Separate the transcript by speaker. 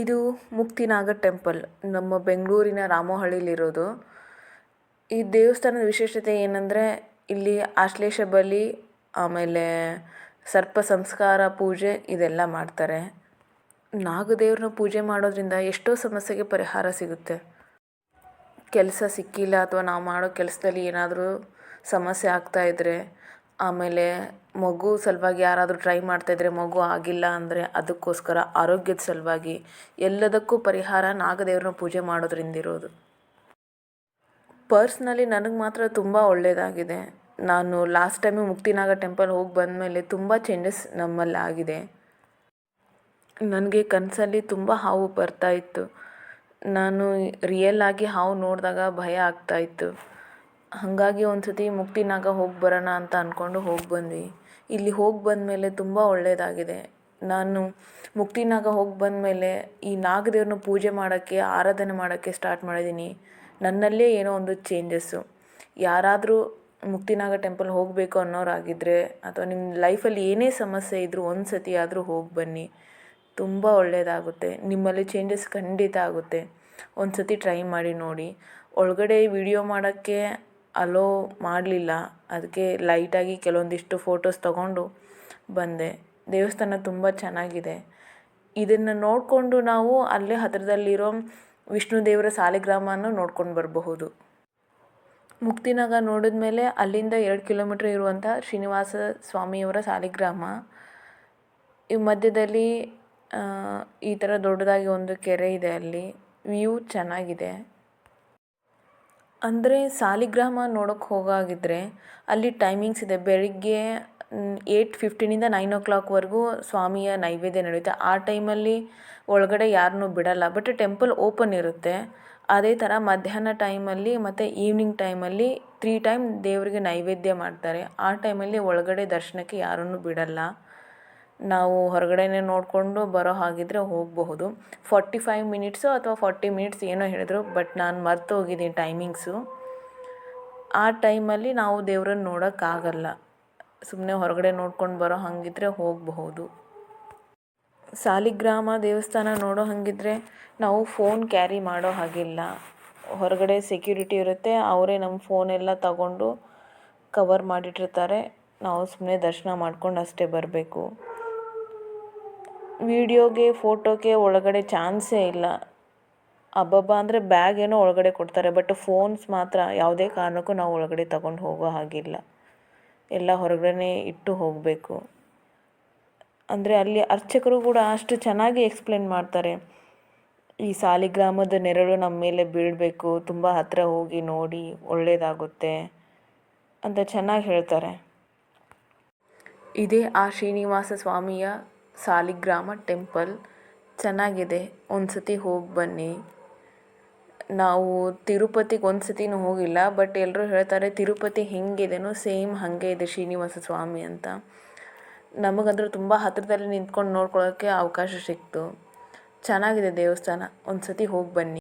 Speaker 1: ಇದು ಮುಕ್ತಿನಾಗ ಟೆಂಪಲ್ ನಮ್ಮ ಬೆಂಗಳೂರಿನ ರಾಮೋಹಳ್ಳಿಲಿರೋದು. ಈ ದೇವಸ್ಥಾನದ ವಿಶೇಷತೆ ಏನಂದರೆ ಇಲ್ಲಿ ಆಶ್ಲೇಷ ಬಲಿ ಆಮೇಲೆ ಸರ್ಪ ಸಂಸ್ಕಾರ ಪೂಜೆ ಇದೆಲ್ಲ ಮಾಡ್ತಾರೆ. ನಾಗದೇವ್ರನ್ನ ಪೂಜೆ ಮಾಡೋದ್ರಿಂದ ಎಷ್ಟೋ ಸಮಸ್ಯೆಗೆ ಪರಿಹಾರ ಸಿಗುತ್ತೆ. ಕೆಲಸ ಸಿಕ್ಕಿಲ್ಲ ಅಥವಾ ನಾವು ಮಾಡೋ ಕೆಲಸದಲ್ಲಿ ಏನಾದರೂ ಸಮಸ್ಯೆ ಆಗ್ತಾಯಿದ್ರೆ, ಆಮೇಲೆ ಮಗು ಸಲುವಾಗಿ ಯಾರಾದರೂ ಟ್ರೈ ಮಾಡ್ತಾಯಿದ್ರೆ ಮಗು ಆಗಿಲ್ಲ ಅಂದರೆ ಅದಕ್ಕೋಸ್ಕರ ಆರೋಗ್ಯದ ಸಲುವಾಗಿ ಎಲ್ಲದಕ್ಕೂ ಪರಿಹಾರ ನಾಗದೇವ್ರನ್ನ ಪೂಜೆ ಮಾಡೋದ್ರಿಂದ ಇರೋದು. ಪರ್ಸ್ನಲಿ ನನಗೆ ಮಾತ್ರ ತುಂಬ ಒಳ್ಳೆಯದಾಗಿದೆ. ನಾನು ಲಾಸ್ಟ್ ಟೈಮು ಮುಕ್ತಿನಾಗ ಟೆಂಪಲ್ ಹೋಗಿ ಬಂದಮೇಲೆ ತುಂಬ ಚೇಂಜಸ್ ನಮ್ಮಲ್ಲಿ ಆಗಿದೆ. ನನಗೆ ಕನಸಲ್ಲಿ ತುಂಬ ಹಾವು ಬರ್ತಾಯಿತ್ತು. ನಾನು ರಿಯಲ್ ಆಗಿ ಹಾವು ನೋಡಿದಾಗ ಭಯ ಆಗ್ತಾಯಿತ್ತು. ಹಾಗಾಗಿ ಒಂದು ಸತಿ ಮುಕ್ತಿನಾಗ ಹೋಗಿ ಬರೋಣ ಅಂತ ಅಂದ್ಕೊಂಡು ಹೋಗಿ ಬಂದ್ವಿ. ಇಲ್ಲಿ ಹೋಗಿ ಬಂದಮೇಲೆ ತುಂಬ ಒಳ್ಳೆಯದಾಗಿದೆ. ನಾನು ಮುಕ್ತಿನಾಗ ಹೋಗಿ ಬಂದಮೇಲೆ ಈ ನಾಗದೇವ್ರನ್ನ ಪೂಜೆ ಮಾಡೋಕ್ಕೆ ಆರಾಧನೆ ಮಾಡೋಕ್ಕೆ ಸ್ಟಾರ್ಟ್ ಮಾಡಿದ್ದೀನಿ. ನನ್ನಲ್ಲೇ ಏನೋ ಒಂದು ಚೇಂಜಸ್ಸು. ಯಾರಾದರೂ ಮುಕ್ತಿನಾಗ ಟೆಂಪಲ್ ಹೋಗಬೇಕು ಅನ್ನೋರಾಗಿದ್ದರೆ ಅಥವಾ ನಿಮ್ಮ ಲೈಫಲ್ಲಿ ಏನೇ ಸಮಸ್ಯೆ ಇದ್ದರೂ ಒಂದು ಸತಿ ಆದರೂ ಹೋಗಿ ಬನ್ನಿ. ತುಂಬ ಒಳ್ಳೆಯದಾಗುತ್ತೆ. ನಿಮ್ಮಲ್ಲಿ ಚೇಂಜಸ್ ಖಂಡಿತ ಆಗುತ್ತೆ. ಒಂದು ಸತಿ ಟ್ರೈ ಮಾಡಿ ನೋಡಿ. ಒಳಗಡೆ ವಿಡಿಯೋ ಮಾಡೋಕ್ಕೆ ಅಲೋ ಮಾಡಲಿಲ್ಲ. ಅದಕ್ಕೆ ಲೈಟಾಗಿ ಕೆಲವೊಂದಿಷ್ಟು ಫೋಟೋಸ್ ತಗೊಂಡು ಬಂದೆ. ದೇವಸ್ಥಾನ ತುಂಬ ಚೆನ್ನಾಗಿದೆ. ಇದನ್ನು ನೋಡಿಕೊಂಡು ನಾವು ಅಲ್ಲೇ ಹತ್ತಿರದಲ್ಲಿರೋ ವಿಷ್ಣು ದೇವರ ಸಾಲಿಗ್ರಾಮನೂ ನೋಡ್ಕೊಂಡು ಬರಬಹುದು. ಮುಕ್ತಿನಾಗ ನೋಡಿದ ಮೇಲೆ ಅಲ್ಲಿಂದ 2 ಕಿಲೋಮೀಟ್ರ್ ಇರುವಂಥ ಶ್ರೀನಿವಾಸ ಸ್ವಾಮಿಯವರ ಸಾಲಿಗ್ರಾಮ. ಈ ಮಧ್ಯದಲ್ಲಿ ಈ ಥರ ದೊಡ್ಡದಾಗಿ ಒಂದು ಕೆರೆ ಇದೆ. ಅಲ್ಲಿ ವ್ಯೂ ಚೆನ್ನಾಗಿದೆ. ಅಂದರೆ ಸಾಲಿಗ್ರಾಮ ನೋಡೋಕ್ಕೆ ಹೋಗಾಗಿದ್ದರೆ ಅಲ್ಲಿ ಟೈಮಿಂಗ್ಸ್ ಇದೆ. ಬೆಳಿಗ್ಗೆ 8:15 9 o'clockವರೆಗೂ ಸ್ವಾಮಿಯ ನೈವೇದ್ಯ ನಡೆಯುತ್ತೆ. ಆ ಟೈಮಲ್ಲಿ ಒಳಗಡೆ ಯಾರನ್ನೂ ಬಿಡಲ್ಲ. ಬಟ್ ಟೆಂಪಲ್ ಓಪನ್ ಇರುತ್ತೆ. ಅದೇ ಥರ ಮಧ್ಯಾಹ್ನ ಟೈಮಲ್ಲಿ ಮತ್ತು ಈವ್ನಿಂಗ್ ಟೈಮಲ್ಲಿ 3 ಟೈಮ್ ದೇವರಿಗೆ ನೈವೇದ್ಯ ಮಾಡ್ತಾರೆ. ಆ ಟೈಮಲ್ಲಿ ಒಳಗಡೆ ದರ್ಶನಕ್ಕೆ ಯಾರನ್ನೂ ಬಿಡಲ್ಲ. ನಾವು ಹೊರಗಡೆನೇ ನೋಡಿಕೊಂಡು ಬರೋ ಹಾಗಿದ್ದರೆ ಹೋಗಬಹುದು. 45 ಮಿನಿಟ್ಸು ಅಥವಾ 40 ಮಿನಿಟ್ಸ್ ಏನೋ ಹೇಳಿದ್ರು, ಬಟ್ ನಾನು ಮರ್ತು ಹೋಗಿದ್ದೀನಿ ಟೈಮಿಂಗ್ಸು. ಆ ಟೈಮಲ್ಲಿ ನಾವು ದೇವ್ರನ್ನ ನೋಡೋಕ್ಕಾಗಲ್ಲ. ಸುಮ್ಮನೆ ಹೊರಗಡೆ ನೋಡ್ಕೊಂಡು ಬರೋ ಹಾಗಿದ್ರೆ ಹೋಗಬಹುದು. ಸಾಲಿಗ್ರಾಮ ದೇವಸ್ಥಾನ ನೋಡೋ ಹಾಗಿದ್ರೆ ನಾವು ಫೋನ್ ಕ್ಯಾರಿ ಮಾಡೋ ಹಾಗಿಲ್ಲ. ಹೊರಗಡೆ ಸೆಕ್ಯೂರಿಟಿ ಇರುತ್ತೆ. ಅವರೇ ನಮ್ಮ ಫೋನೆಲ್ಲ ತಗೊಂಡು ಕವರ್ ಮಾಡಿಟ್ಟಿರ್ತಾರೆ. ನಾವು ಸುಮ್ಮನೆ ದರ್ಶನ ಮಾಡ್ಕೊಂಡು ಅಷ್ಟೇ ಬರಬೇಕು. ವಿಡಿಯೋಗೆ ಫೋಟೋಗೆ ಒಳಗಡೆ ಚಾನ್ಸೇ ಇಲ್ಲ. ಅಬ್ಬಬ್ಬ ಅಂದರೆ ಬ್ಯಾಗ್ ಏನೋ ಒಳಗಡೆ ಕೊಡ್ತಾರೆ. ಬಟ್ ಫೋನ್ಸ್ ಮಾತ್ರ ಯಾವುದೇ ಕಾರಣಕ್ಕೂ ನಾವು ಒಳಗಡೆ ತಗೊಂಡು ಹೋಗೋ ಹಾಗಿಲ್ಲ. ಎಲ್ಲ ಹೊರಗಡೆ ಇಟ್ಟು ಹೋಗಬೇಕು. ಅಂದರೆ ಅಲ್ಲಿ ಅರ್ಚಕರು ಕೂಡ ಅಷ್ಟು ಚೆನ್ನಾಗಿ ಎಕ್ಸ್ಪ್ಲೇನ್ ಮಾಡ್ತಾರೆ. ಈ ಸಾಲಿಗ್ರಾಮದ ನೆರಳು ನಮ್ಮ ಮೇಲೆ ಬೀಳಬೇಕು, ತುಂಬ ಹತ್ತಿರ ಹೋಗಿ ನೋಡಿ ಒಳ್ಳೆಯದಾಗುತ್ತೆ ಅಂತ ಚೆನ್ನಾಗಿ ಹೇಳ್ತಾರೆ. ಇದೇ ಆ ಶ್ರೀನಿವಾಸ ಸ್ವಾಮಿಯ ಸಾಲಿಗ್ರಾಮ ಟೆಂಪಲ್. ಚೆನ್ನಾಗಿದೆ. ಒಂದು ಸತಿ ಹೋಗಿ ಬನ್ನಿ. ನಾವು ತಿರುಪತಿಗೆ ಒಂದು ಸತಿನೂ ಹೋಗಿಲ್ಲ. ಬಟ್ ಎಲ್ಲರೂ ಹೇಳ್ತಾರೆ ತಿರುಪತಿ ಹೆಂಗಿದೆನೋ ಸೇಮ್ ಹಾಗೆ ಇದೆ ಶ್ರೀನಿವಾಸ ಸ್ವಾಮಿ ಅಂತ. ನಮಗಂದ್ರೆ ತುಂಬ ಹತ್ತಿರದಲ್ಲಿ ನಿಂತ್ಕೊಂಡು ನೋಡ್ಕೊಳ್ಳೋಕ್ಕೆ ಅವಕಾಶ ಸಿಕ್ತು. ಚೆನ್ನಾಗಿದೆ ದೇವಸ್ಥಾನ. ಒಂದು ಸತಿ ಹೋಗಿ ಬನ್ನಿ.